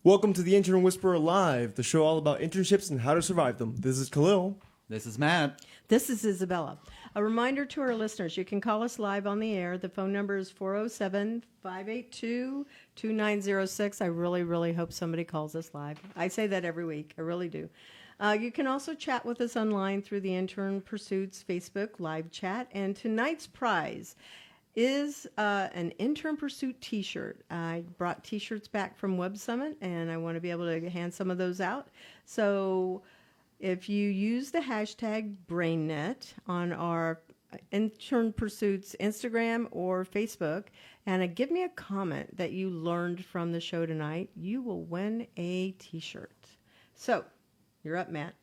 Welcome to the Intern Whisperer Live, the show all about internships and how to survive them. This is Khalil. This is Matt. This is Isabella. A reminder to our listeners, you can call us live on the air. The phone number is 407-582-2906. I really hope somebody calls us live. I say that every week. I really do. You can also chat with us online through the Intern Pursuits Facebook live chat. And tonight's prize is an Intern Pursuit t-shirt. I brought t-shirts back from Web Summit, and I want to be able to hand some of those out. So if you use the hashtag BrainNet on our Intern Pursuits Instagram or Facebook, and give me a comment that you learned from the show tonight, you will win a t-shirt. So, you're up, Matt.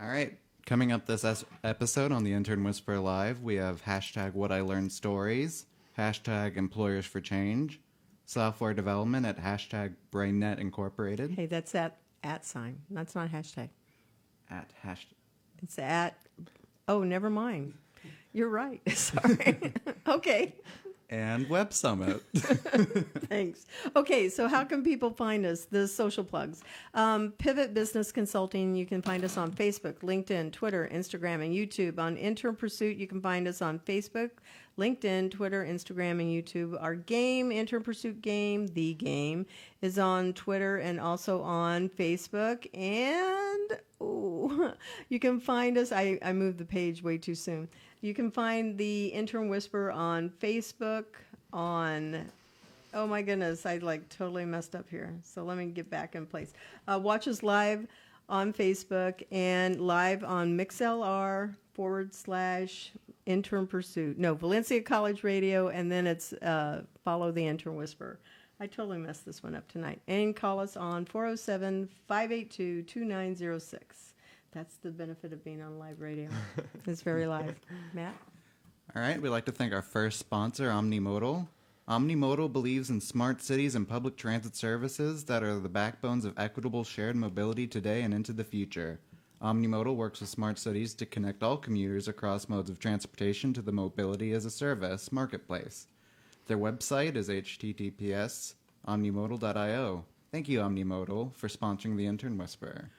All right. Coming up this episode on the Intern Whisperer Live, we have hashtag What I Learned Stories, hashtag Employers for Change, software development at hashtag BrainNet Incorporated. Hey, that's at sign. That's not hashtag. At hashtag. It's at, oh, never mind. You're right. Sorry. Okay. And Web Summit. Thanks. Okay, so how can people find us? The social plugs. Pivot Business Consulting, you can find us on Facebook, LinkedIn, Twitter, Instagram, and YouTube. On Intern Pursuit, you can find us on Facebook, LinkedIn, Twitter, Instagram, and YouTube. Our game, Intern Pursuit Game, The Game, is on Twitter and also on Facebook. And you can find us. I moved the page way too soon. You can find the Intern Whisper on Facebook, oh my goodness, I totally messed up here. So let me get back in place. Watch us live on Facebook and live on MixLR/Intern Pursuit. No, Valencia College Radio, and then it's follow the Intern Whisperer. I totally messed this one up tonight. And call us on 407-582-2906. That's the benefit of being on live radio. It's very live. Matt? All right. We'd like to thank our first sponsor, Omnimodal. Omnimodal believes in smart cities and public transit services that are the backbones of equitable shared mobility today and into the future. Omnimodal works with smart cities to connect all commuters across modes of transportation to the Mobility as a Service marketplace. Their website is https://omnimodal.io. Thank you, Omnimodal, for sponsoring the Intern Whisperer.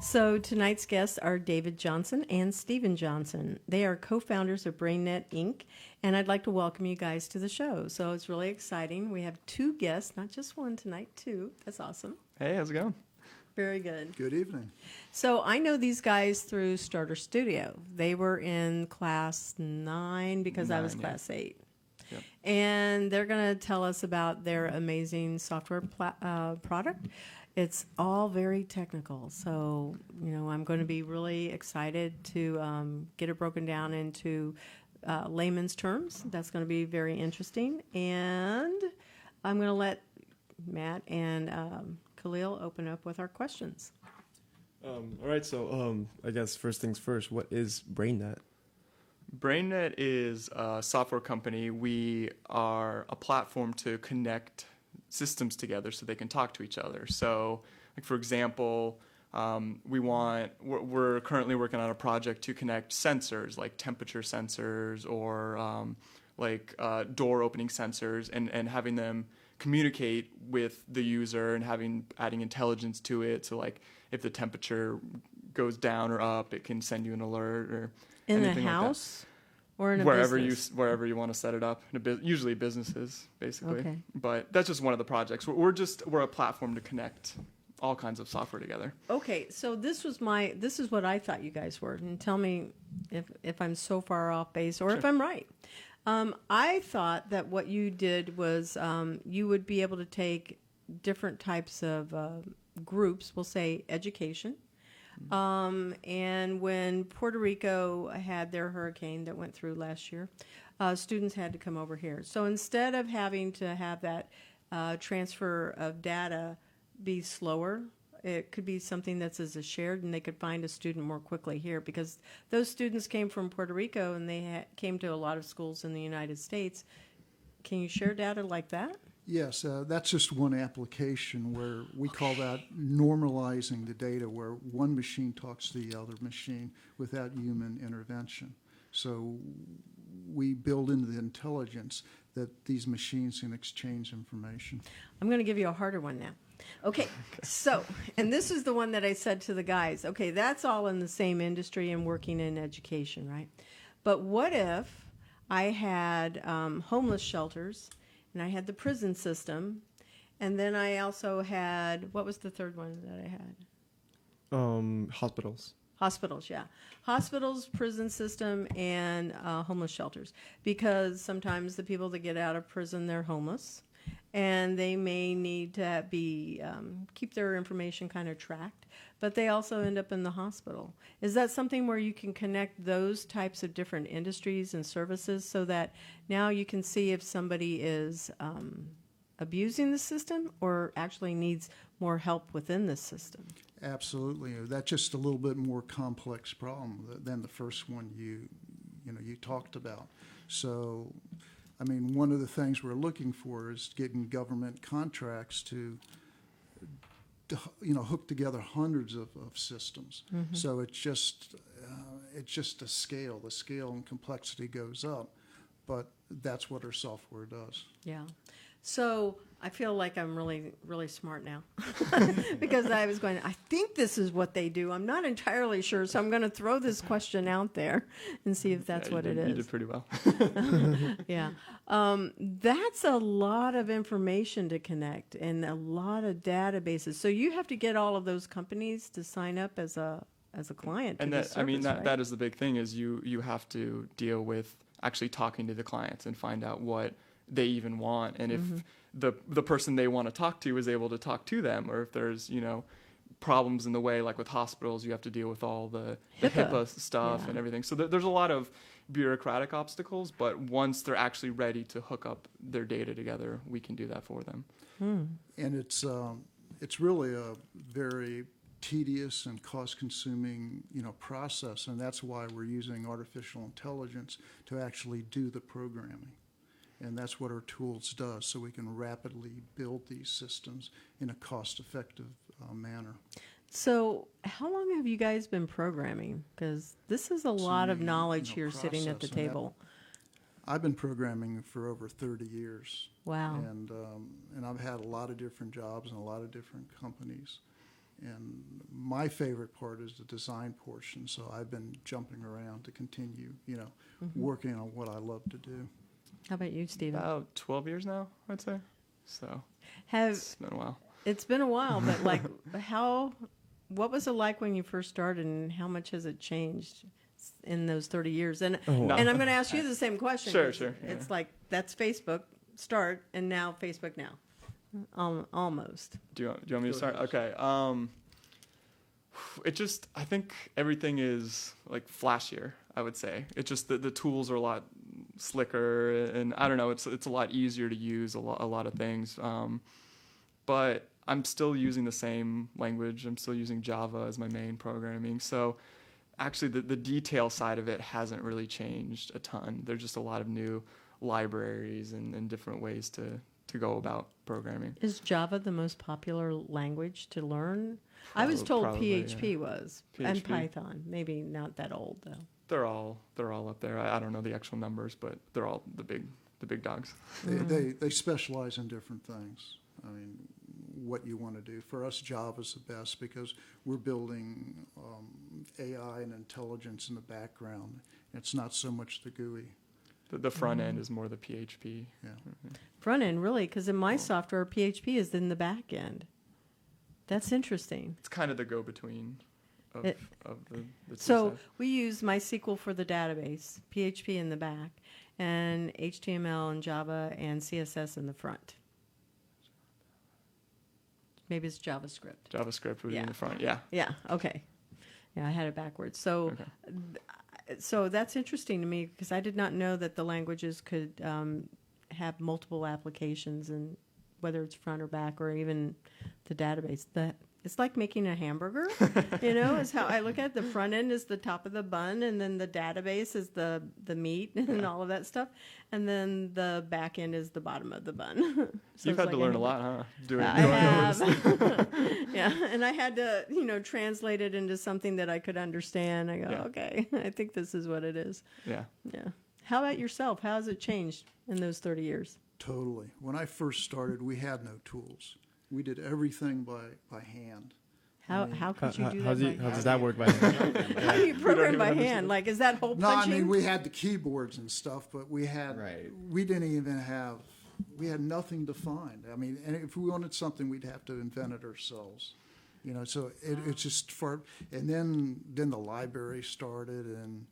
So tonight's guests are David Johnson and Stephen Johnson. They are co-founders of BrainNet Inc., and I'd like to welcome you guys to the show. So it's really exciting. We have two guests, not just one tonight, two. That's awesome. Hey, how's it going? Very good. Good evening. So I know these guys through Starter Studio. They were in class 9 because I was class 8. Yep. And they're going to tell us about their amazing software product. It's all very technical, so I'm going to be really excited to get it broken down into layman's terms. That's going to be very interesting, and I'm going to let Matt and Khalil open up with our questions. All right, so I guess first things first, what is BrainNet? BrainNet is a software company. We are a platform to connect systems together so they can talk to each other. So, for example, we're currently working on a project to connect sensors like temperature sensors or door opening sensors and having them communicate with the user and adding intelligence to it. So if the temperature goes down or up, it can send you an alert or in anything a house. Or in a wherever business? wherever you want to set it up, usually businesses, basically. Okay. But that's just one of the projects. We're a platform to connect all kinds of software together. Okay, so this is what I thought you guys were, and tell me if I'm so far off base or if I'm right. I thought that what you did was you would be able to take different types of groups, we'll say education. And when Puerto Rico had their hurricane that went through last year, students had to come over here. So instead of having to have that transfer of data be slower, it could be something that's as a shared, and they could find a student more quickly here because those students came from Puerto Rico and they came to a lot of schools in the United States. Can you share data like that? Yes, that's just one application where we call that normalizing the data, where one machine talks to the other machine without human intervention. So we build into the intelligence that these machines can exchange information. I'm going to give you a harder one now. Okay, so, and this is the one that I said to the guys, okay, that's all in the same industry and working in education, right? But what if I had homeless shelters, and I had the prison system, and then I also had, what was the third one that I had? Hospitals. Hospitals, yeah. Hospitals, prison system, and homeless shelters. Because sometimes the people that get out of prison, they're homeless. And they may need to be keep their information kind of tracked. But they also end up in the hospital. Is that something where you can connect those types of different industries and services so that now you can see if somebody is abusing the system or actually needs more help within the system? Absolutely. That's just a little bit more complex problem than the first one you talked about. So, I mean, one of the things we're looking for is getting government contracts to hook together hundreds of systems. Mm-hmm. So it's just a scale. The scale and complexity goes up, but that's what our software does. Yeah. So I feel like I'm really, really smart now because I was going, I think this is what they do. I'm not entirely sure. So I'm going to throw this question out there and see if that's what it is. You did pretty well. Yeah. That's a lot of information to connect and a lot of databases. So you have to get all of those companies to sign up as a client. And to that, this service, right? that is the big thing is you have to deal with actually talking to the clients and find out what they even want, and if the person they want to talk to is able to talk to them, or if there's problems in the way, like with hospitals, you have to deal with all the HIPAA stuff and everything. So there's a lot of bureaucratic obstacles, but once they're actually ready to hook up their data together, we can do that for them. And it's really a very tedious and cost-consuming process, and that's why we're using artificial intelligence to actually do the programming. And that's what our tools does, so we can rapidly build these systems in a cost-effective manner. So how long have you guys been programming? Because this is a lot of knowledge here sitting at the table. I've been programming for over 30 years. Wow. And I've had a lot of different jobs and a lot of different companies. And my favorite part is the design portion, so I've been jumping around to continue, working on what I love to do. How about you, Stephen? About 12 years now, I'd say. So it's been a while. It's been a while, but like what was it like when you first started, and how much has it changed in those 30 years? And and I'm going to ask you the same question. Sure. It's like that's Facebook start, and now Facebook now. Almost. Do you want me to start? Okay. I think everything is like flashier, I would say. It's just the tools are a lot slicker, and I don't know, it's a lot easier to use a lot of things. But I'm still using the same language. I'm still using Java as my main programming. So actually the detail side of it hasn't really changed a ton. There's just a lot of new libraries and different ways to go about programming. Is Java the most popular language to learn? I was told probably, PHP was, PHP. and Python. Maybe not that old though. They're all up there. I don't know the actual numbers, but they're all the big dogs. They specialize in different things. I mean, what you want to do. For us, Java's the best because we're building AI and intelligence in the background. It's not so much the GUI. The front end is more the PHP. Yeah. Front end, really, because in my software, PHP is in the back end. That's interesting. It's kind of the go-between of the two So sides. we use MySQL for the database, PHP in the back, and HTML and Java and CSS in the front. Maybe it's JavaScript. JavaScript would be in the front, yeah. Yeah, okay. Yeah, I had it backwards. So, so that's interesting to me because I did not know that the languages could have multiple applications, and whether it's front or back or even the database. It's like making a hamburger, is how I look at it. The front end is the top of the bun, and then the database is the meat and all of that stuff, and then the back end is the bottom of the bun. So You've had to learn a lot, huh? Doing I have. Yeah, and I had to, translate it into something that I could understand. I go, okay, I think this is what it is. Yeah. Yeah. How about yourself? How has it changed in those 30 years? Totally. When I first started, we had no tools. We did everything by hand. How could you do How that? by does hand? that work by hand? How do you program by hand? Like, is that hole No, I punching? mean, we had the keyboards and stuff, but we had, Right. we didn't even have, we had nothing to find. I mean, and if we wanted something, we'd have to invent it ourselves. You know, so it's just for, and then the library started, and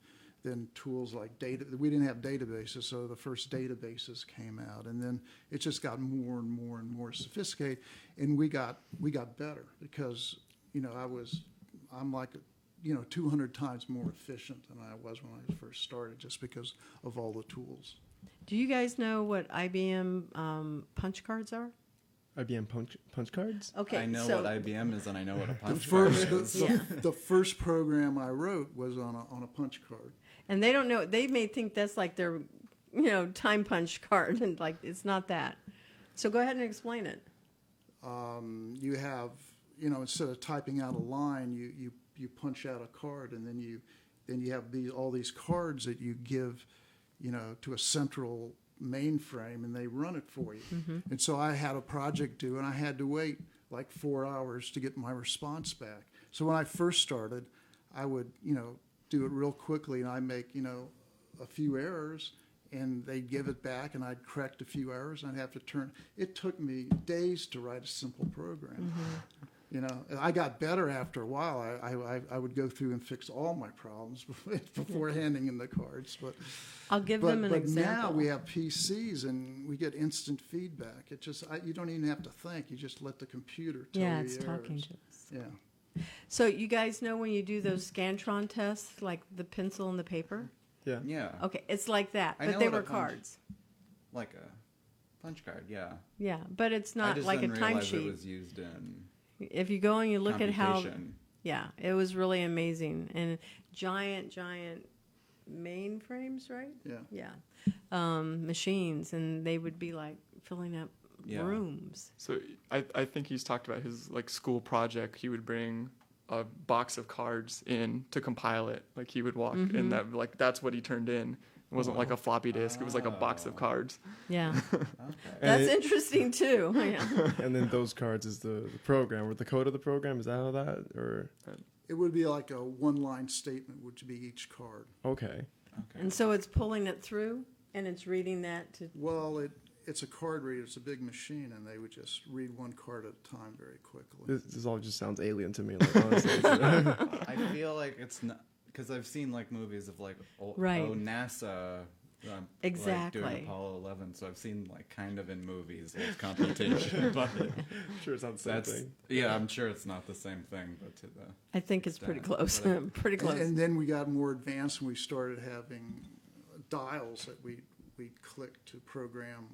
then tools like data, we didn't have databases, so the first databases came out, and then it just got more and more and more sophisticated, and we got better because, you know, I'm like, you know, 200 times more efficient than I was when I first started, just because of all the tools. Do you guys know what IBM punch cards are? IBM punch cards? Okay, I know so what IBM is, and I know what a The punch card first, is. Yeah. the first program I wrote was on a punch card. and they don't know. They may think that's like their, you know, time punch card, and like it's not that. So go ahead and explain it. You have, you know, instead of typing out a line, you punch out a card, and then you have all these cards that you give, you know, to a central mainframe, and they run it for you. And so I had a project due, and I had to wait like 4 hours to get my response back. So when I first started, I would, you know, do it real quickly, and I make, you know, a few errors, and they'd give it back, and I'd correct a few errors, and I'd have to turn. It took me days to write a simple program. You know, I got better after a while. I would go through and fix all my problems before handing in the cards. But I'll give them an but example. now we have PCs, and we get instant feedback. It just you don't even have to think. You just let the computer tell Yeah, you it's the talking errors. to us. Yeah. So you guys know when you do those Scantron tests, like the pencil and the paper? Yeah. Yeah. Okay, it's like that, I but know they what a were punch- cards. Like a punch card, yeah. Yeah, but it's I not just like a didn't realize timesheet. it was used in If you go and you look at how, computation. yeah, it was really amazing, and giant mainframes, right? Yeah. Yeah, machines, and they would be like filling up Yeah. rooms. So I think he's talked about his like school project. He would bring a box of cards in to compile it. Like he would walk in that, like that's what he turned in. It wasn't like a floppy disk. It was like a box of cards. Yeah, Okay. that's it- interesting too. Yeah. And then those cards is the program, or the code of the program. Is that how that, or It would be like a one-line statement, which would be each card. okay? Okay. And so it's pulling it through, and it's reading that to. Well, it's a card reader. It's a big machine, and they would just read one card at a time very quickly. This all just sounds alien to me. Like, honestly. I feel like it's not because I've seen like movies of like Right. NASA. Exactly. Like doing Apollo 11, so I've seen like kind of in movies with computation, but Sure, it's not the same that's thing. yeah. I'm sure it's not the same thing, but to the I think it's pretty Yeah, close. but Pretty close. And then we got more advanced, and we started having dials that we click to program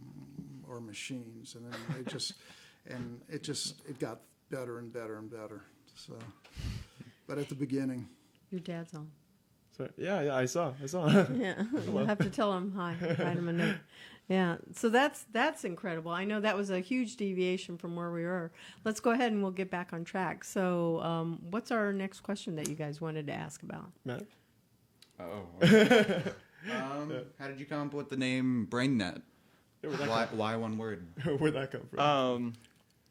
our machines, and then it got better and better and better. So, but at the beginning, Your dad's on. So, yeah, I saw. Yeah, you'll have to tell him hi. Write him a note. Yeah, so that's incredible. I know that was a huge deviation from where we were. Let's go ahead and we'll get back on track. So, what's our next question that you guys wanted to ask about? Matt? how did you come up with the name BrainNet? Why one word? Where'd that come from?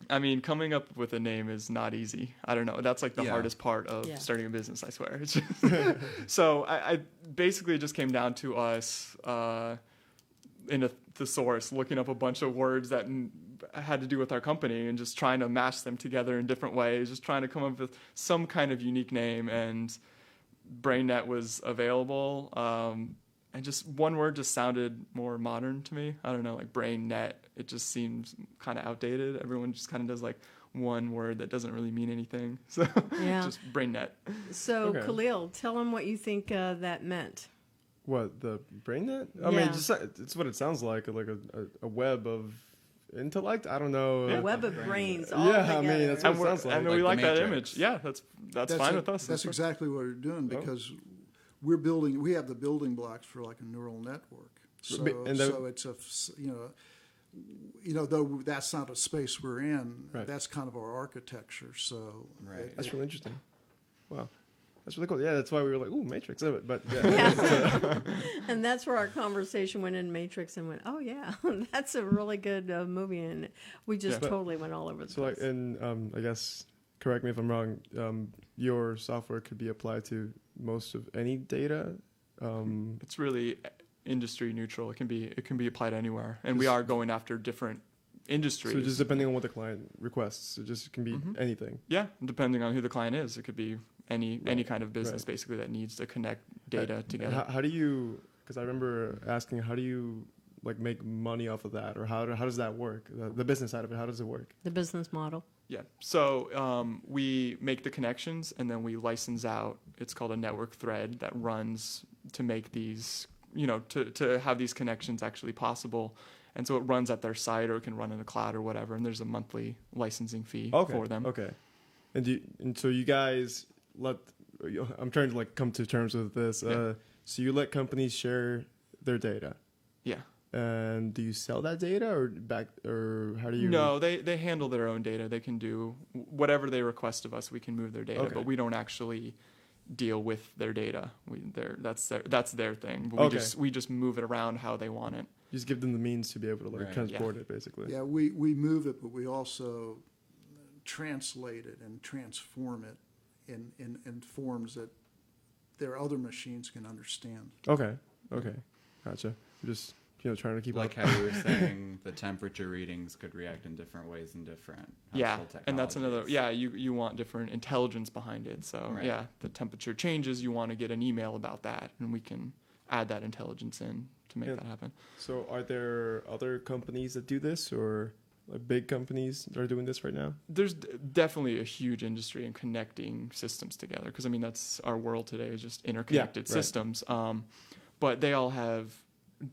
I mean, coming up with a name is not easy. I don't know. That's like the Yeah. hardest part of Yeah. starting a business, I swear. It's just so I basically it just came down to us in a thesaurus looking up a bunch of words that had to do with our company and just trying to mash them together in different ways, just trying to come up with some kind of unique name. And BrainNet was available. And just one word just sounded more modern to me. I don't know, like BrainNet. It just seems kind of outdated. Everyone just kind of does like one word that doesn't really mean anything. So Yeah. just BrainNet. So, Okay. Khalil, tell him what you think that meant. What, the BrainNet? I Yeah. mean, it's what it sounds like a web of intellect. I don't know. A web of brains Yeah, all I together. mean, that's what And, it sounds like. and Like we the like that Matrix. image. Yeah, that's fine with us. That's exactly what we're doing, because we have the building blocks for like a neural network. So, And so it's though that's not a space we're in, Right. that's kind of our architecture. So Right. That's really interesting. Wow. That's really cool. Yeah, that's why we were like, ooh, Matrix. But yeah. Yeah. And that's where our conversation went in Matrix and went, oh, yeah, that's a really good movie. And we just Yeah. totally went all over the So place. like, and I guess, correct me if I'm wrong, your software could be applied to most of any data. It's really industry neutral. It can be applied anywhere, and we Just- are going after different industries. So just depending on what the client requests, it just can be anything. Yeah, depending on who the client is, it could be any kind of business Right. basically that needs to connect data And together. How do you? Because I remember asking, how do you like make money off of that, or how does that work? The business side of it, how does it work? The business model. Yeah. So we make the connections and then we license out. It's called a network thread that runs to make these, to have these connections actually possible. And so it runs at their site, or it can run in the cloud or whatever. And there's a monthly licensing fee for them. Okay. And so you guys let. I'm trying to like come to terms with this. Yeah. So you let companies share their data. Yeah. And do you sell that data or how do you? No, they handle their own data. They can do whatever they request of us. We can move their data, Okay. but we don't actually deal with their data. That's their thing. But Okay. we just move it around how they want it. Just give them the means to be able to like Right. transport it, basically. Yeah, we move it, but we also translate it and transform it in forms that their other machines can understand. Okay. Gotcha. We're just trying to keep Like up. how you were saying, the temperature readings could react in different ways in different Yeah, household and that's another. technologies. Yeah, you want different intelligence behind it. So Right. yeah, the temperature changes. You want to get an email about that, and we can add that intelligence in to make Yeah. that happen. So are there other companies that do this, or like big companies that are doing this right now? There's definitely a huge industry in connecting systems together, because I mean that's our world today is just interconnected right. systems. But they all have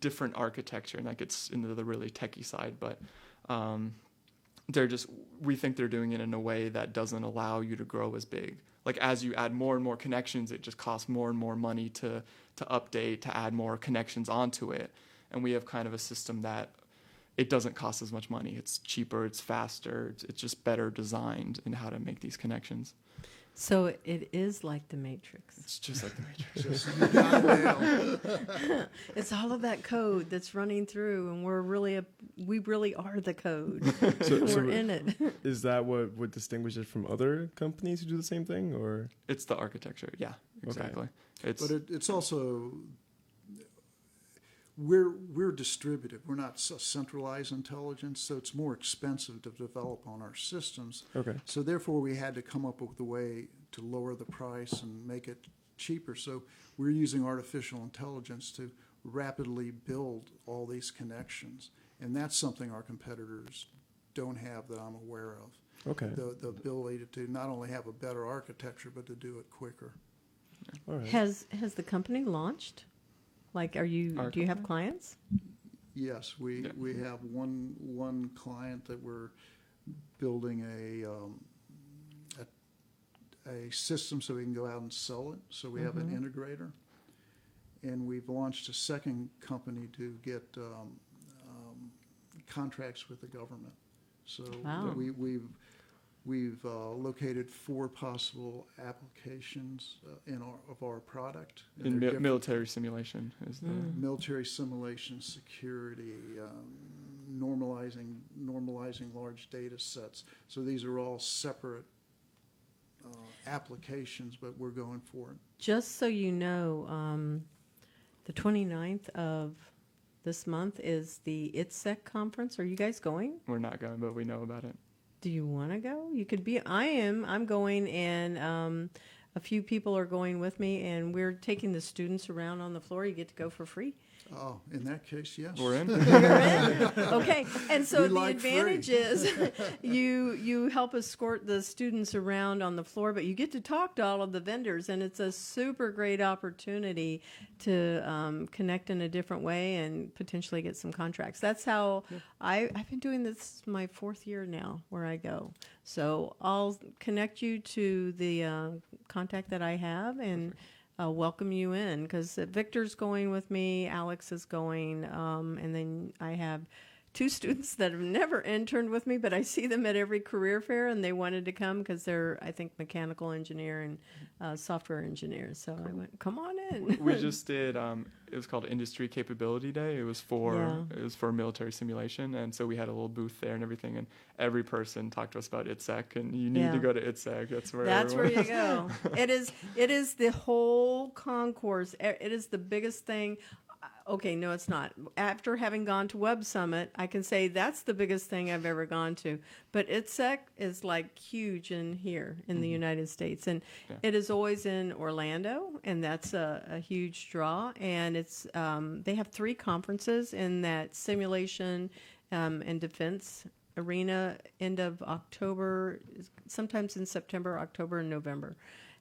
different architecture, and that gets into the really techie side. But we think they're doing it in a way that doesn't allow you to grow as big. Like as you add more and more connections, it just costs more and more money to update, to add more connections onto it. And we have kind of a system that it doesn't cost as much money. It's cheaper, it's faster, it's just better designed in how to make these connections. So it is like the Matrix. It's just like the Matrix. Just, you got it nailed. It's all of that code that's running through, and we really are the code. So We're in it. is that what would distinguish it from other companies who do the same thing, or? It's the architecture. Yeah, exactly. It's But it's also, we're distributed. We're not centralized intelligence, so it's more expensive to develop on our systems. Okay. So therefore, we had to come up with a way to lower the price and make it cheaper. So we're using artificial intelligence to rapidly build all these connections. And that's something our competitors don't have that I'm aware of. Okay. The ability to not only have a better architecture, but to do it quicker. All right. Has the company launched? Like, do you have clients? Yes, we Yeah. we have one client that we're building a system so we can go out and sell it. So we have an integrator, and we've launched a second company to get contracts with the government. So Wow. we've located 4 possible applications of our product. And in they're different. military simulation is the Military simulation, security, normalizing large data sets. So these are all separate applications, but we're going for it. Just so you know, the 29th of this month is the ITSEC conference. Are you guys going? We're not going, but we know about it. Do you want to go? You could be. I'm going, and a few people are going with me, and we're taking the students around on the floor. You get to go for free. Oh, in that case, yes. We're in. You're in? Okay. And so We the like advantage free. is you help escort the students around on the floor, but you get to talk to all of the vendors, and it's a super great opportunity to connect in a different way and potentially get some contracts. That's how I've been doing this my 4th year now where I go. So I'll connect you to the contact that I have and welcome you in, because Victor's going with me, Alex is going, and then I have two students that have never interned with me, but I see them at every career fair, and they wanted to come because they're, I think, mechanical engineer and software engineers. So I went, come on in. We just did. It was called Industry Capability Day. It was for military simulation, and so we had a little booth there and everything. And every person talked to us about ITSEC, and you need to go to ITSEC. That's where you go. It is the whole concourse. It is the biggest thing. Okay, no, it's not. After having gone to Web Summit, I can say that's the biggest thing I've ever gone to. But ITSEC is like huge in here in the United States. And it is always in Orlando, and that's a huge draw. And it's they have 3 conferences in that simulation and defense arena, end of October, sometimes in September, October, and November.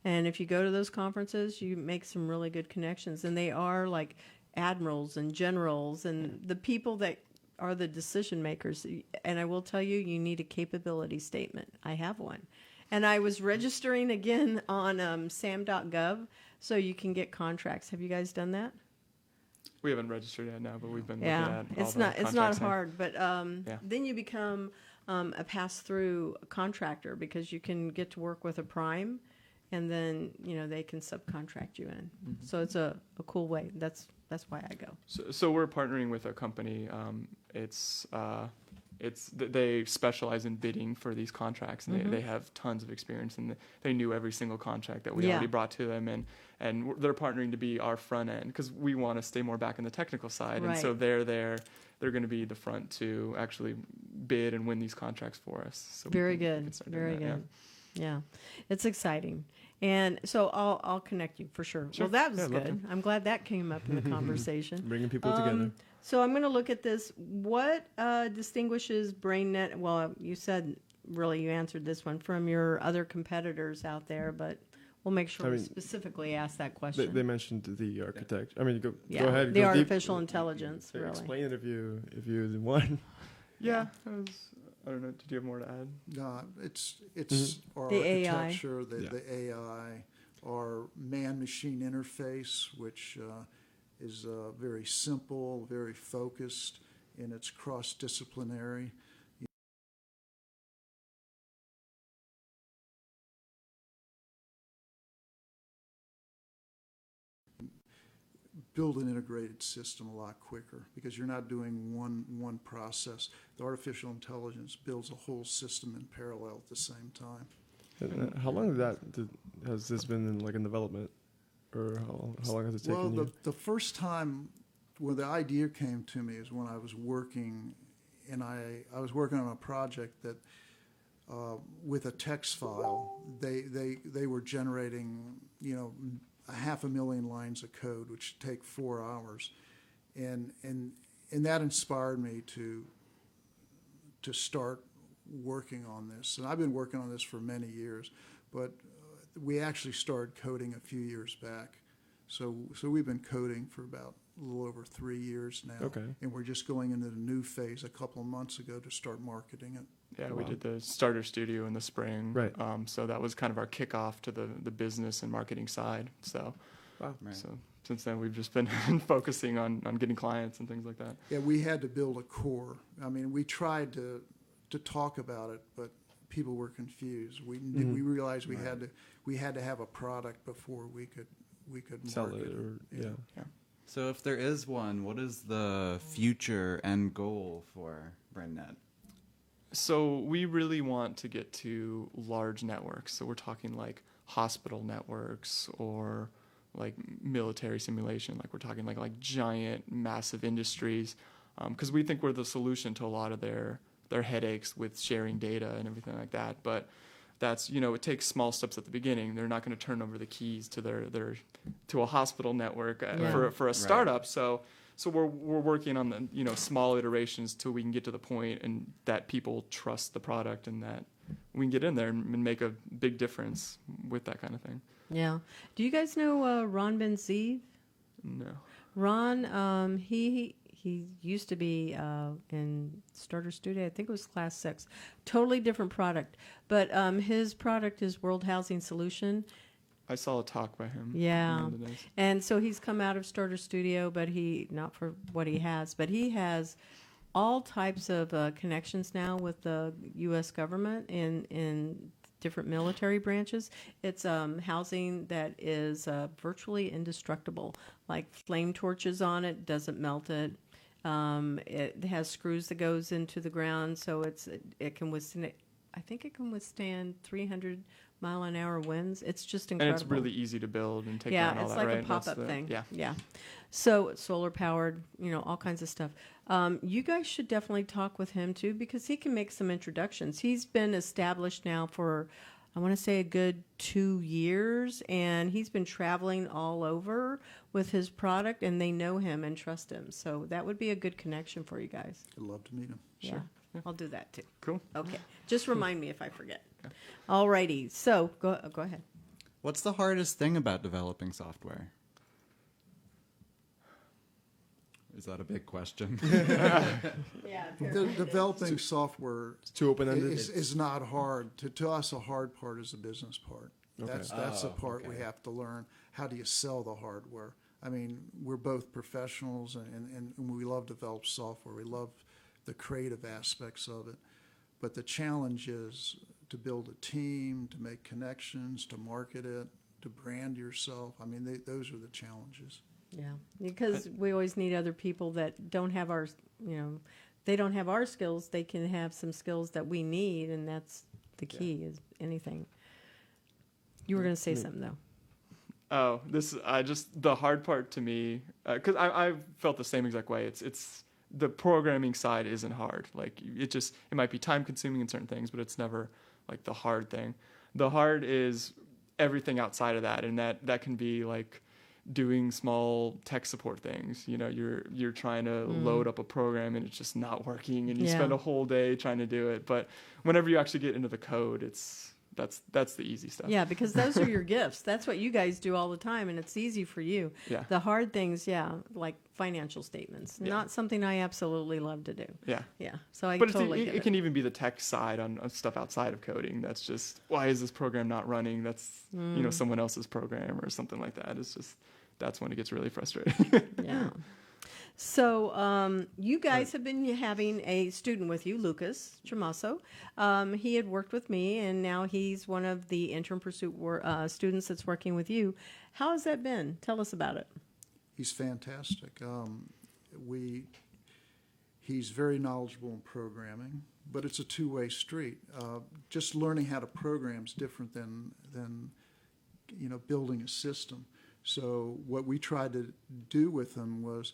And if you go to those conferences, you make some really good connections. And they are like admirals and generals and the people that are the decision makers. And I will tell you, you need a capability statement. I have one. And I was registering again on sam.gov so you can get contracts. Have you guys done that? We haven't registered yet now, but we've been looking at all it's the not contracts. hard, but then you become a pass-through contractor because you can get to work with a prime, and then they can subcontract you in. So it's a cool way. That's why I go. So we're partnering with a company. They specialize in bidding for these contracts, and they have tons of experience, and they knew every single contract that we already brought to them, and they're partnering to be our front end because we want to stay more back in the technical side, and so they're going to be the front to actually bid and win these contracts for us. So very good. Yeah, it's exciting. And so I'll connect you for sure. Well, that was good. I'm glad that came up in the conversation. Bringing people together. So I'm going to look at this. What distinguishes BrainNet? Well, you said really you answered this one from your other competitors out there, but we'll make sure we specifically ask that question. They mentioned the architect. I mean, go ahead. The go artificial deep. intelligence. Really. Explain it if you're the one. Yeah. I don't know. Did you have more to add? No, it's our The AI. architecture, the AI, our man-machine interface, which is very simple, very focused, and it's cross-disciplinary. Build an integrated system a lot quicker because you're not doing one process. The artificial intelligence builds a whole system in parallel at the same time. How long has this been in development, or how long has it taken you? Well, the first time when the idea came to me is when I was working, and I was working on a project that with a text file, they were generating 500,000 lines of code, which take 4 hours, and that inspired me to start working on this. And I've been working on this for many years, but we actually started coding a few years back. So we've been coding for about a little over 3 years now. Okay. And we're just going into the new phase a couple of months ago to start marketing it. Yeah, we did the Starter Studio in the spring. Right. So that was kind of our kickoff to the business and marketing side. So, Wow. Right. so since then we've just been focusing on getting clients and things like that. Yeah, we had to build a core. I mean, we tried to talk about it, but people were confused. We realized we had to have a product before we could Sell market it, or Yeah. So if there is one, what is the future end goal for BrainNet? So we really want to get to large networks. So we're talking like hospital networks or like military simulation. Like we're talking like giant, massive industries, because we think we're the solution to a lot of their headaches with sharing data and everything like that. But that's, it takes small steps at the beginning. They're not going to turn over the keys to their to a hospital network for a startup. Right. So we're working on the small iterations till we can get to the point and that people trust the product and that we can get in there and make a big difference with that kind of thing. Yeah. Do you guys know Ron Ben-Zeev? No. Ron, he used to be in Starter Studio. I think it was Class 6. Totally different product. But his product is World Housing Solution. I saw a talk by him. Yeah. And so he's come out of Starter Studio, but not for what he has, but he has all types of connections now with the U.S. government in different military branches. It's housing that is virtually indestructible, like flame torches on it, doesn't melt it. It has screws that goes into the ground, so it can withstand. I think it can withstand 300-mile-an-hour winds. It's just And incredible. it's really easy to build and take Yeah, down all it's that, like right? a That's pop-up thing. Yeah. Yeah. So solar powered, all kinds of stuff. You guys should definitely talk with him too, because he can make some introductions. He's been established now for, I want to say, a good 2 years, and he's been traveling all over with his product, and they know him and trust him. So that would be a good connection for you guys. I'd love to meet him. Yeah. I'll do that too. Cool. Okay. Just remind me if I forget. All righty. So go ahead. What's the hardest thing about developing software? Is that a big question? Yeah. Developing software It's too open-ended. is not hard. To us, a hard part is the business part. Okay. That's the part we have to learn. How do you sell the hardware? I mean, we're both professionals, and we love to develop software. We love the creative aspects of it. But the challenge is to build a team, to make connections, to market it, to brand yourself. I mean, those are the challenges. Yeah, because we always need other people that don't have our, they don't have our skills. They can have some skills that we need, and that's the key is anything. You were going to say something, though. Oh, the hard part to me, because I've felt the same exact way. It's the programming side isn't hard. Like it might be time consuming in certain things, but it's never like the hard thing. The hard is everything outside of that, and that can be like doing small tech support things. You're trying to load up a program and it's just not working, and you spend a whole day trying to do it. But whenever you actually get into the code, that's the easy stuff. Yeah, because those are your gifts. That's what you guys do all the time, and it's easy for you. Yeah. The hard things, like financial statements, not something I absolutely love to do. Yeah. Yeah, so I But totally get it can even be the tech side on stuff outside of coding. That's just, why is this program not running? That's someone else's program or something like that. It's just, that's when it gets really frustrating. Yeah. So you guys have been having a student with you, Lucas Tremasso. He had worked with me, and now he's one of the Intern Pursuit students that's working with you. How has that been? Tell us about it. He's fantastic. He's very knowledgeable in programming, but it's a two-way street. Just learning how to program is different than building a system. So what we tried to do with him was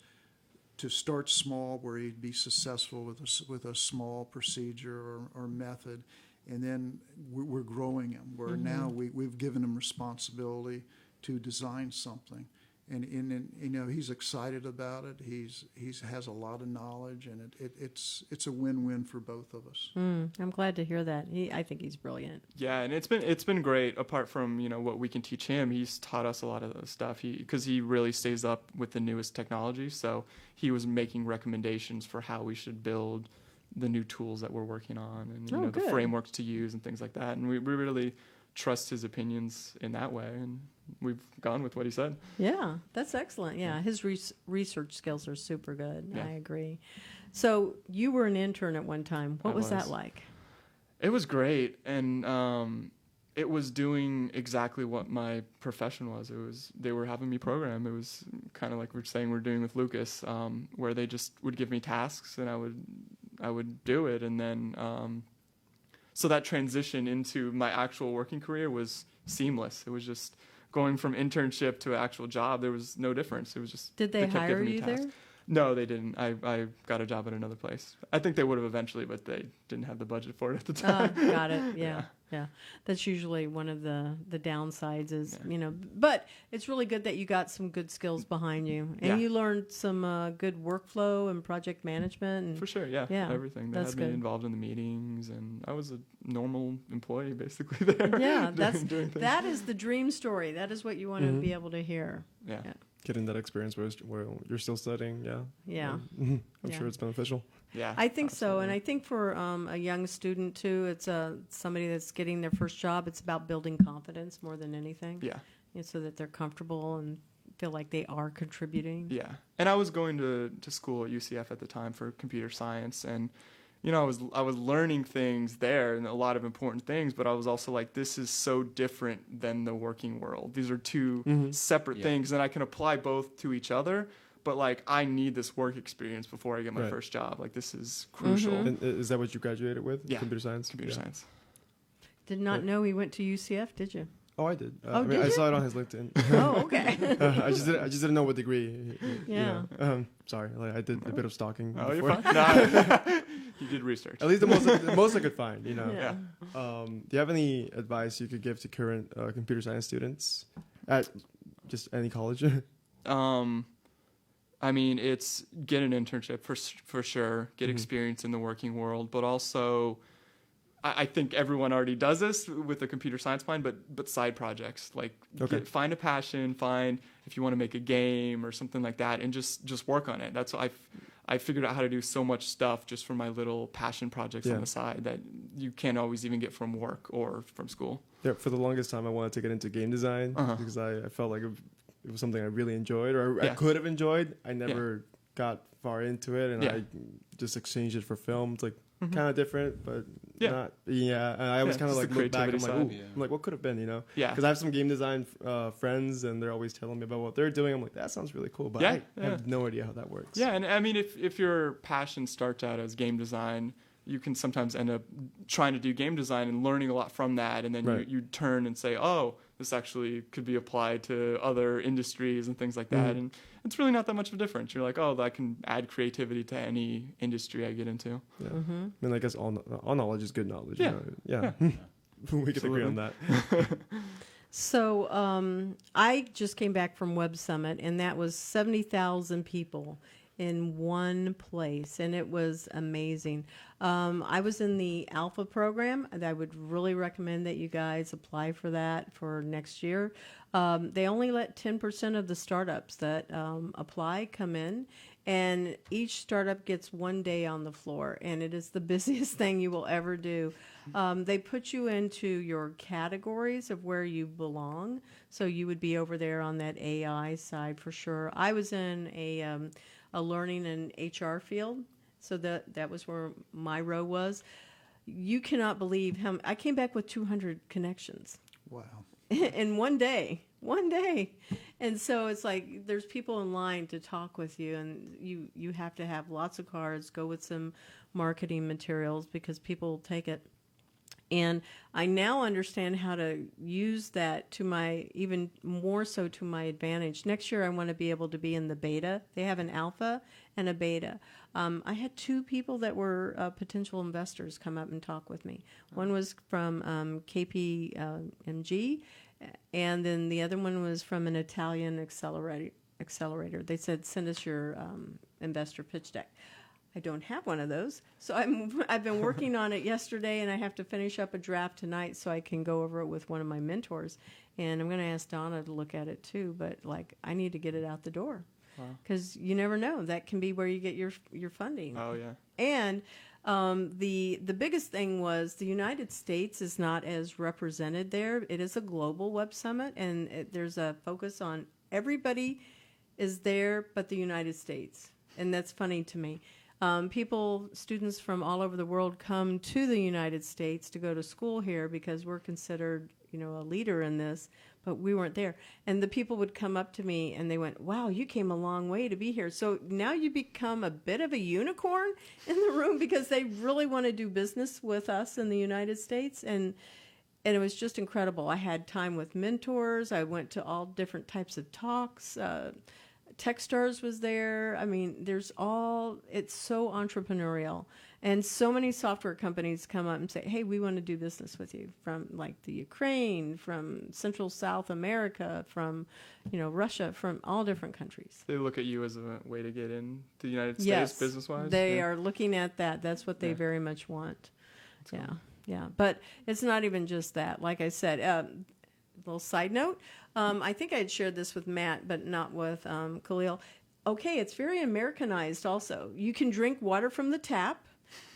to start small, where he'd be successful with a small procedure or method, and then we're growing him. Where now we've given him responsibility to design something, and he's excited about it. He has a lot of knowledge, and it's a win-win for both of us. I'm glad to hear that. I think he's brilliant. Yeah, and it's been great. Apart from what we can teach him, he's taught us a lot of stuff. Because he really stays up with the newest technology. So he was making recommendations for how we should build the new tools that we're working on, and the good. frameworks to use and things like that. And we really trust his opinions in that way, and we've gone with what he said. Yeah, that's excellent. Yeah, his research skills are super good. Yeah. I agree. So you were an intern at one time. What was that like? It was great, and it was doing exactly what my profession was. They were having me program. It was kind of like we're saying we're doing with Lucas, where they just would give me tasks and I would do it, and then so that transition into my actual working career was seamless. It was just going from internship to an actual job. There was no difference. It was just Did they kept hire giving me you tasks. there? No, they didn't. I got a job at another place. I think they would have eventually, but they didn't have the budget for it at the time. Got it. Yeah. That's usually one of the downsides is, but it's really good that you got some good skills behind you. And Yeah. you learned some good workflow and project management. And For sure, yeah. Yeah, Everything. They that's had me good. involved in the meetings, and I was a normal employee basically there. Yeah, doing things. that is the dream story. That is what you want to be able to hear. Yeah. Getting that experience where you're still studying, Yeah. I'm Yeah. sure it's beneficial. Yeah. I think so, and absolutely. I think for a young student too, it's somebody that's getting their first job. It's about building confidence more than anything. Yeah. So that they're comfortable and feel like they are contributing. Yeah, and I was going to school at UCF at the time for computer science, and I was learning things there and a lot of important things, but I was also like, this is so different than the working world. These are two separate things, and I can apply both to each other. But like, I need this work experience before I get my first job. Like, this is crucial. And is that what you graduated with? Yeah. Computer science. Computer science. Did not know he went to UCF, did you? Oh, I did. Did I you? saw it on his LinkedIn. Oh, okay. I just didn't know what degree. Yeah. Sorry, like I did a bit of stalking. Oh, before. you're fine. Nah, you did research. At least the most I could find. Yeah. Do you have any advice you could give to current computer science students at just any college? I mean, it's get an internship for sure, get experience in the working world, but also, I think everyone already does this with the computer science mind, but side projects, like find a passion, find if you want to make a game or something like that, and just work on it. That's what I figured out how to do so much stuff just from my little passion projects on the side that you can't always even get from work or from school. Yeah, for the longest time, I wanted to get into game design because I felt like it was something I really enjoyed, or I could have enjoyed. I never got far into it, and I just exchanged it for film. It's like kind of different, but not. Yeah, and I always kind of like look back. I'm like, I'm like, what could have been, Yeah. Because I have some game design friends, and they're always telling me about what they're doing. I'm like, that sounds really cool, but I have no idea how that works. Yeah, and I mean, if your passion starts out as game design, you can sometimes end up trying to do game design and learning a lot from that, and then you turn and say, oh, this actually could be applied to other industries and things like that. And it's really not that much of a difference. You're like, oh, that can add creativity to any industry I get into. Yeah. I mean, I guess all knowledge is good knowledge. Yeah. Yeah. We could agree on that. So I just came back from Web Summit, and that was 70,000 people in one place, and it was amazing. I was in the Alpha program, and I would really recommend that you guys apply for that for next year. They only let 10% of the startups that apply come in, and each startup gets 1 day on the floor, and it is the busiest thing you will ever do. They put you into your categories of where you belong, so you would be over there on that AI side for sure. I was in a learning and HR field, so that was where my row was. You cannot believe how I came back with 200 connections. Wow. In 1 day. 1 day. And so it's like there's people in line to talk with you, and you have to have lots of cards, go with some marketing materials because people will take it. And I now understand how to use that to my, even more so to my advantage. Next year, I want to be able to be in the beta. They have an alpha and a beta. I had 2 people that were potential investors come up and talk with me. One was from KPMG, and then the other one was from an Italian accelerator. They said, send us your investor pitch deck. I don't have one of those, so I've been working on it yesterday, and I have to finish up a draft tonight so I can go over it with one of my mentors. And I'm going to ask Donna to look at it too. But like, I need to get it out the door because you never know. That can be where you get your funding. Oh yeah. And the biggest thing was the United States is not as represented there. It is a global web summit, and there's a focus on everybody is there but the United States, and that's funny to me. Students from all over the world come to the United States to go to school here because we're considered, a leader in this, but we weren't there. And the people would come up to me and they went, wow, you came a long way to be here. So now you become a bit of a unicorn in the room because they really want to do business with us in the United States. And it was just incredible. I had time with mentors. I went to all different types of talks. Techstars was there. I mean, it's so entrepreneurial. And so many software companies come up and say, hey, we want to do business with you from like the Ukraine, from Central South America, from, Russia, from all different countries. They look at you as a way to get in the United States business-wise? They are looking at that. That's what they very much want. That's cool. Yeah. But it's not even just that. Like I said, little side note, I think I had shared this with Matt, but not with Khalil. Okay, it's very Americanized also. You can drink water from the tap.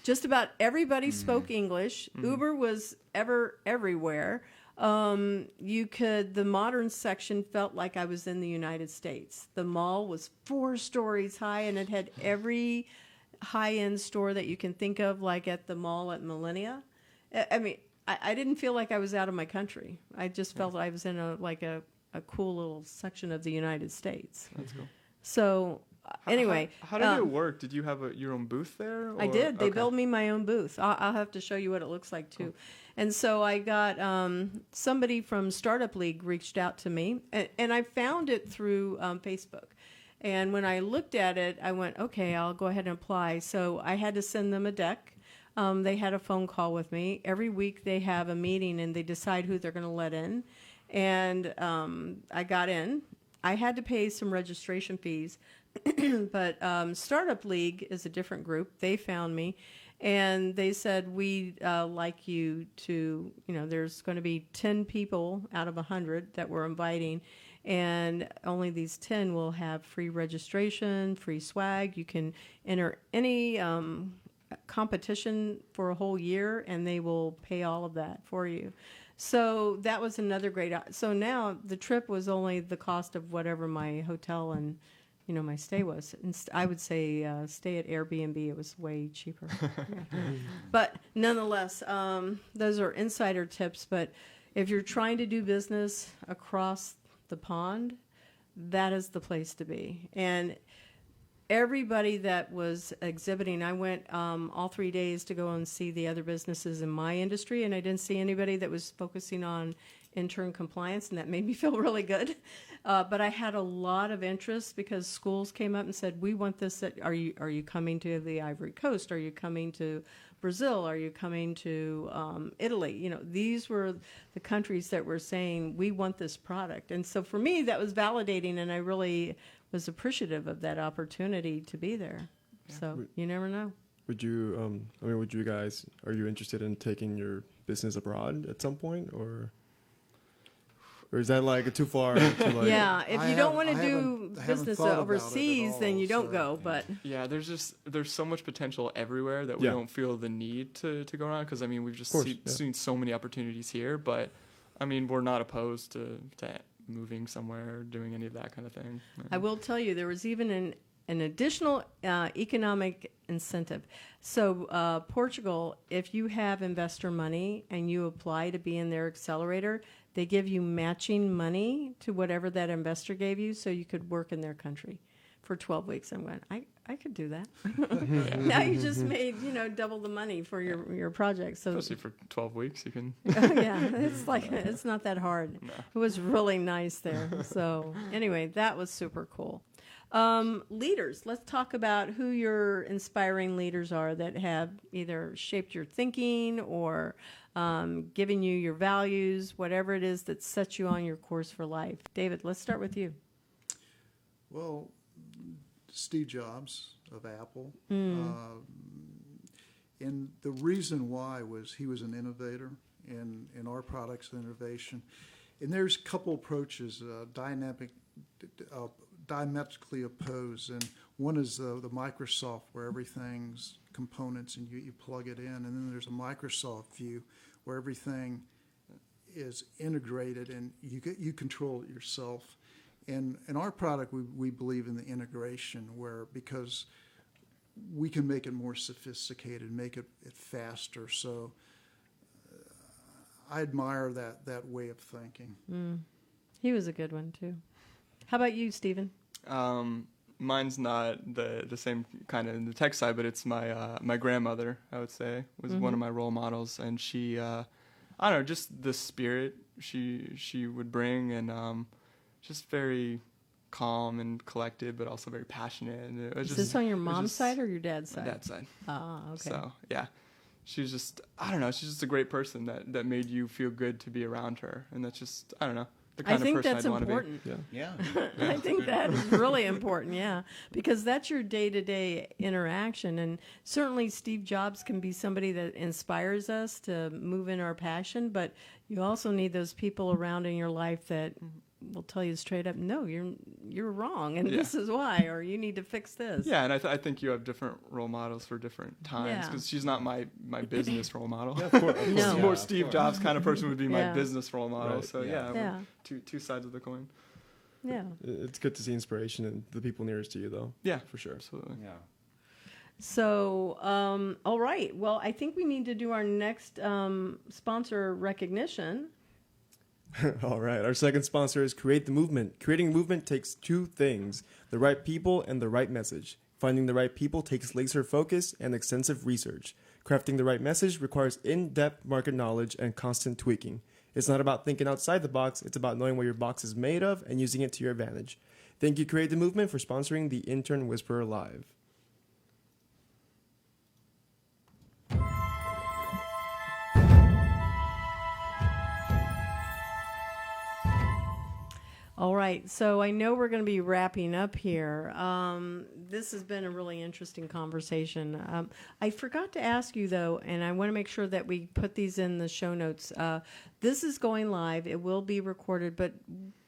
Just about everybody spoke English. Uber was everywhere. The modern section felt like I was in the United States. The mall was 4 stories high, and it had every high-end store that you can think of, like at the mall at Millennia. I mean, I didn't feel like I was out of my country. I just felt I was in a cool little section of the United States. That's cool. So anyway. How did it work? Did you have your own booth there? I did. They Okay. built me my own booth. I'll have to show you what it looks like, too. Cool. And so I got somebody from Startup League reached out to me, and I found it through Facebook. And when I looked at it, I went, okay, I'll go ahead and apply. So I had to send them a deck. They had a phone call with me. Every week they have a meeting, and they decide who they're going to let in. And I got in. I had to pay some registration fees. But Startup League is a different group. They found me, and they said, we'd like you to, there's going to be 10 people out of 100 that we're inviting, and only these 10 will have free registration, free swag. You can enter any competition for a whole year, and they will pay all of that for you. So that was another great. So now the trip was only the cost of whatever my hotel and my stay was. And I would say stay at Airbnb. It was way cheaper. But nonetheless, those are insider tips. But if you're trying to do business across the pond, that is the place to be. And everybody that was exhibiting, I went all 3 days to go and see the other businesses in my industry, and I didn't see anybody that was focusing on intern compliance, and that made me feel really good. But I had a lot of interest because schools came up and said, we want this. Are you coming to the Ivory Coast? Are you coming to Brazil? Are you coming to Italy? These were the countries that were saying, we want this product. And so for me, that was validating, and I really was appreciative of that opportunity to be there. Yeah. So you never know. Would you, are you interested in taking your business abroad at some point, or is that like too far? Yeah, if you don't want to do business overseas, then you don't go. But yeah, there's so much potential everywhere that we don't feel the need to go around, because we've just seen so many opportunities here. But we're not opposed to moving somewhere, doing any of that kind of thing. I will tell you, there was even an additional economic incentive. So Portugal, if you have investor money and you apply to be in their accelerator, they give you matching money to whatever that investor gave you, so you could work in their country for 12 weeks. I'm going, I could do that. Now you just made, double the money for your project. So especially for 12 weeks, you can. Yeah, it's not that hard. No. It was really nice there. So anyway, that was super cool. Leaders. Let's talk about who your inspiring leaders are that have either shaped your thinking or given you your values, whatever it is that sets you on your course for life. David, let's start with you. Well, Steve Jobs of Apple. And the reason why was he was an innovator in our products and innovation. And there's a couple approaches, diametrically opposed. And one is the Microsoft, where everything's components and you plug it in. And then there's a Microsoft view where everything is integrated and you control it yourself. And in our product, we believe in the integration, because we can make it more sophisticated, make it faster. So I admire that way of thinking. He was a good one, too. How about you, Stephen? Mine's not the same kind of in the tech side, but it's my grandmother, I would say, was one of my role models. And she, I don't know, just the spirit she would bring, and just very calm and collected, but also very passionate. And it was Is this on your mom's side or your dad's side? My dad's side. Ah, okay. So, yeah. She's just, I don't know, she's just a great person that made you feel good to be around her. And that's just, I don't know, the kind of person I'd want to be. Yeah. I think that is really important, yeah, because that's your day-to-day interaction. And certainly Steve Jobs can be somebody that inspires us to move in our passion, but you also need those people around in your life that will tell you straight up, no, you're wrong, and this is why, or you need to fix this. Yeah, and I think you have different role models for different times, because she's not my business role model. Yeah, of course. No. More Steve Jobs kind of person would be my Yeah. business role model. Right. So Yeah. two sides of the coin. Yeah. It's good to see inspiration in the people nearest to you, though. Yeah, For sure. absolutely. Yeah. So, all right. Well, I think we need to do our next sponsor recognition. All right. Our second sponsor is Create the Movement. Creating a movement takes two things: the right people and the right message. Finding the right people takes laser focus and extensive research. Crafting the right message requires in-depth market knowledge and constant tweaking. It's not about thinking outside the box. It's about knowing what your box is made of and using it to your advantage. Thank you, Create the Movement, for sponsoring the Intern Whisperer Live. All right, so I know we're going to be wrapping up here. This has been a really interesting conversation. I forgot to ask you, though, and I want to make sure that we put these in the show notes. This is going live. It will be recorded, but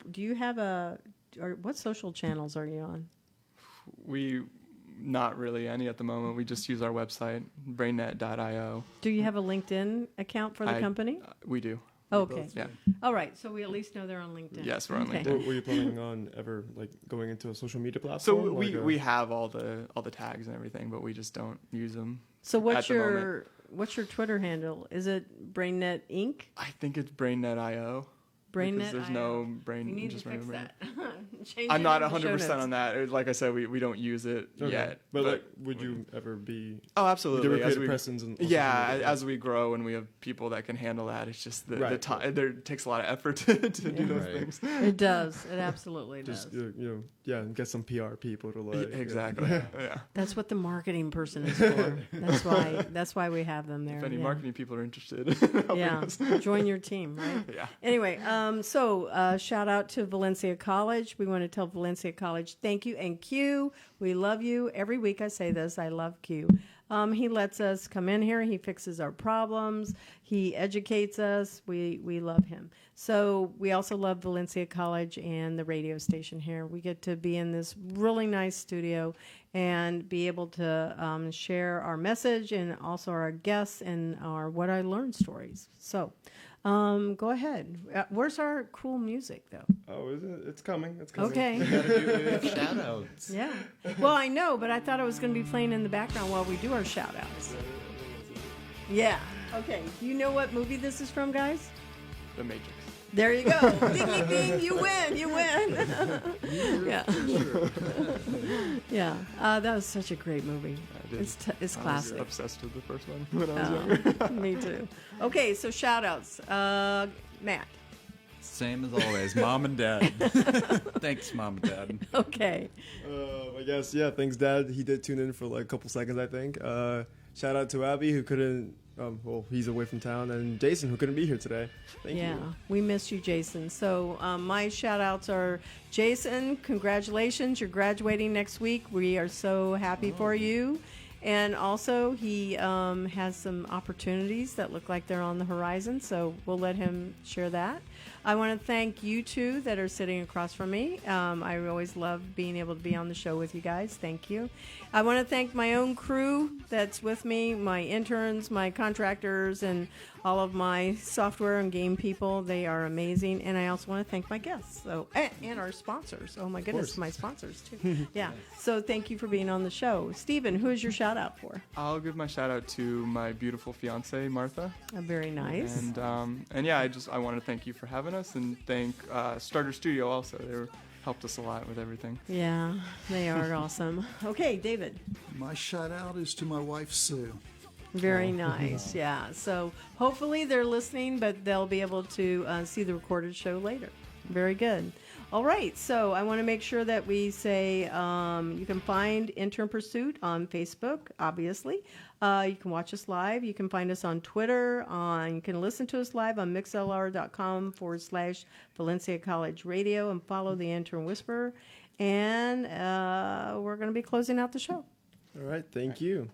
do you have or what social channels are you on? We not really any at the moment. We just use our website, brainnet.io. Do you have a LinkedIn account for the company? We do. Oh, okay. Yeah. All right, so we at least know they're on LinkedIn. Yes, we're on Okay. LinkedIn. Were you planning on ever going into a social media So platform? we have all the tags and everything, but we just don't use them. So what's at the moment. what's your Twitter handle? Is it BrainNet Inc.? I think it's BrainNet.io. BrainNet. Because there's no brain. We need to just fix brain. that. Change I'm it not in the show 100% notes. on that. Like I said, we don't use it Okay. yet. But would you ever be? Oh, Would you absolutely. ever As create a we, presence on social yeah, media? as we grow and we have people that can handle that, it's just the Right. time. There takes a lot of effort to do those Right. things. It does. It absolutely Just does. and get some PR people to like Exactly. Yeah. That's what the marketing person is for. That's why we have them there. If any yeah. marketing people are interested, in helping Yeah, us. join your team, right? Yeah. Anyway, so shout out to Valencia College. We want to tell Valencia College thank you. And Q, we love you. Every week I say this, I love Q. He lets us come in here. He fixes our problems. He educates us. We love him. So we also love Valencia College and the radio station here. We get to be in this really nice studio and be able to share our message and also our guests and our What I Learned stories. So go ahead. Where's our cool music, though? Oh, is it? It's coming. It's coming. Okay. We have shout outs. Yeah. Well, I know, but I thought it was going to be playing in the background while we do our shout outs. Yeah. Okay. Do you know what movie this is from, guys? The Matrix. There you go. Ding, ding, ding. You win. You win. Yeah. Yeah. That was such a great movie. It's I was classic. obsessed with the first one when I was younger. Me too. Okay, so shout outs. Matt. Same as always, Mom and Dad. Thanks, Mom and Dad. Okay. I guess, yeah, thanks, Dad. He did tune in for like a couple seconds, I think. Shout out to Abby, who couldn't, he's away from town, and Jason, who couldn't be here today. Thank Yeah, you. we miss you, Jason. So my shout outs are Jason, congratulations. You're graduating next week. We are so happy for you. And also, he has some opportunities that look like they're on the horizon, so we'll let him share that. I want to thank you two that are sitting across from me. I always love being able to be on the show with you guys. Thank you. I want to thank my own crew that's with me, my interns, my contractors, and all of my software and game people. They are amazing. And I also want to thank my guests and our sponsors. Oh, my goodness, my sponsors, too. Yeah. So thank you for being on the show. Stephen, who is your shout out for? I'll give my shout out to my beautiful fiance, Martha. Very nice. And yeah, I want to thank you for having us, and thank Starter Studio also. They helped us a lot with everything. Yeah, they are awesome. Okay, David. My shout out is to my wife, Sue. Very nice. Yeah. So hopefully they're listening, but they'll be able to see the recorded show later. Very good. All right. So I want to make sure that we say you can find Intern Pursuit on Facebook, obviously. You can watch us live. You can find us on Twitter. You can listen to us live on mixlr.com/Valencia College Radio and follow the Intern Whisperer. And we're going to be closing out the show. All right. Thank you.